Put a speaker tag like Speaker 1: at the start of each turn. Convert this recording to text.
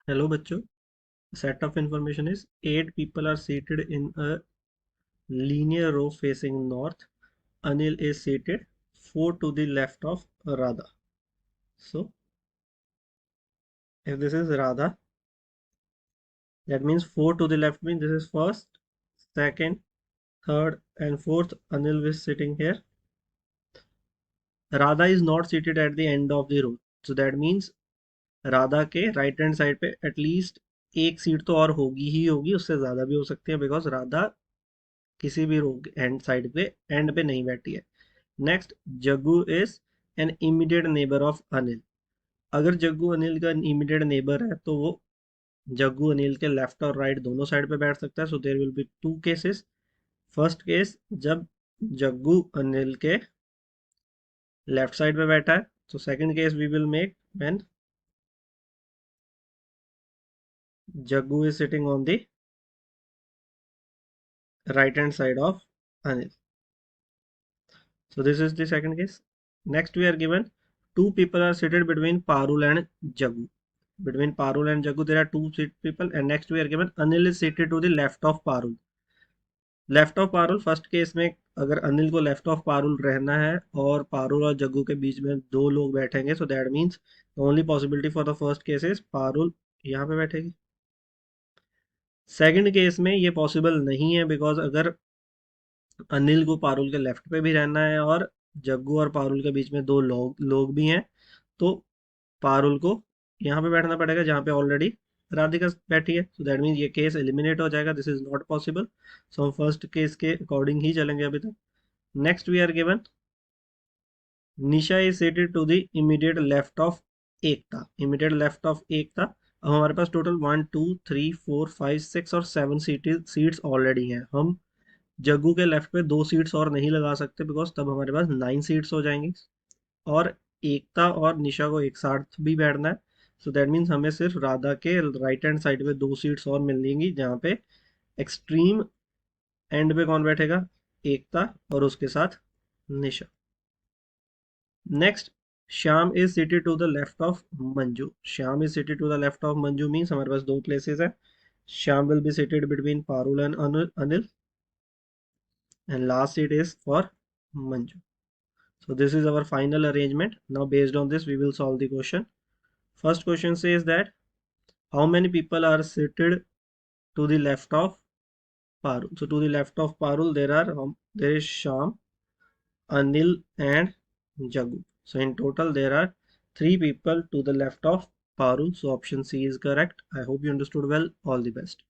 Speaker 1: Hello बच्चों. Set of information is 8 people are seated in a linear row facing north. Anil is seated 4 to the left of Radha. So if this is Radha, that means 4 to the left means this is first, second, third and fourth. Anil is sitting here. Radha is not seated at the end of the row. So that means Radha के right hand side पे at least एक seat तो और होगी ही होगी, उससे ज्यादा भी हो सकती है, बिकॉज राधा किसी भी रो एंड साइड पे एंड पे नहीं बैठी है. Next, Jaggu is an immediate neighbour of Anil. अगर जग्गू अनिल का इमीडिएट नेबर है तो वो जग्गू अनिल के लेफ्ट और राइट दोनों साइड पे बैठ सकता है. So there will be two cases. First case, जब जग्गू अनिल के लेफ्ट साइड पे बैठा है. तो second case we will make when Jaggu is sitting on the right hand side of Anil. So this is the second case. Next we are given two people are seated between Parul and Jagu. Between Parul and Jagu there are two people, and next we are given Anil is seated to the left of Parul. Left of Parul, first case में अगर अनिल को left of Parul रहना है और पारुल और जग्गू के बीच में दो लोग बैठेंगे, सो that means the only possibility for the first case is Parul यहाँ पे बैठेगी. सेकंड केस में ये पॉसिबल नहीं है, बिकॉज अगर अनिल को पारुल के लेफ्ट पे भी रहना है और जग्गू और पारुल के बीच में दो लोग भी हैं, तो पारुल को यहाँ पे बैठना पड़ेगा जहाँ पे ऑलरेडी राधिका बैठी है. सो दैट मीन्स ये केस एलिमिनेट हो जाएगा. This is not possible. So हम फर्स्ट केस के अकॉर्डिंग ही चलेंगे अभी तक. Next we are given Nisha is seated to the immediate left of Ekta. Immediate left of Ekta. अब हमारे पास टोटल 1 2 3 4 5 6 और 7 सीट्स ऑलरेडी हैं. हम जग्गू के लेफ्ट पे दो सीट्स और नहीं लगा सकते, बिकॉज तब हमारे पास 9 सीट्स हो जाएंगी और एकता और निशा को एक साथ भी बैठना है. सो दैट मीन्स हमें सिर्फ राधा के राइट हैंड साइड पे दो सीट्स और मिल लेंगी, जहाँ पे एक्सट्रीम एंड पे कौन बैठेगा, एकता और उसके साथ Nisha. Next, Shyam is seated to the left of Manju. Shyam is seated to the left of Manju means हमारे पास दो प्लेसेस है. Shyam will be seated between Parul and Anil, and last seat is for Manju. So this is our final arrangement. Now based on this we will solve the question. First question says that how many people are seated to the left of Parul. So to the left of Parul there is Sham, Anil and Jagu. So in total there are 3 people to the left of Parul. So option C is correct. I hope you understood well. All the best.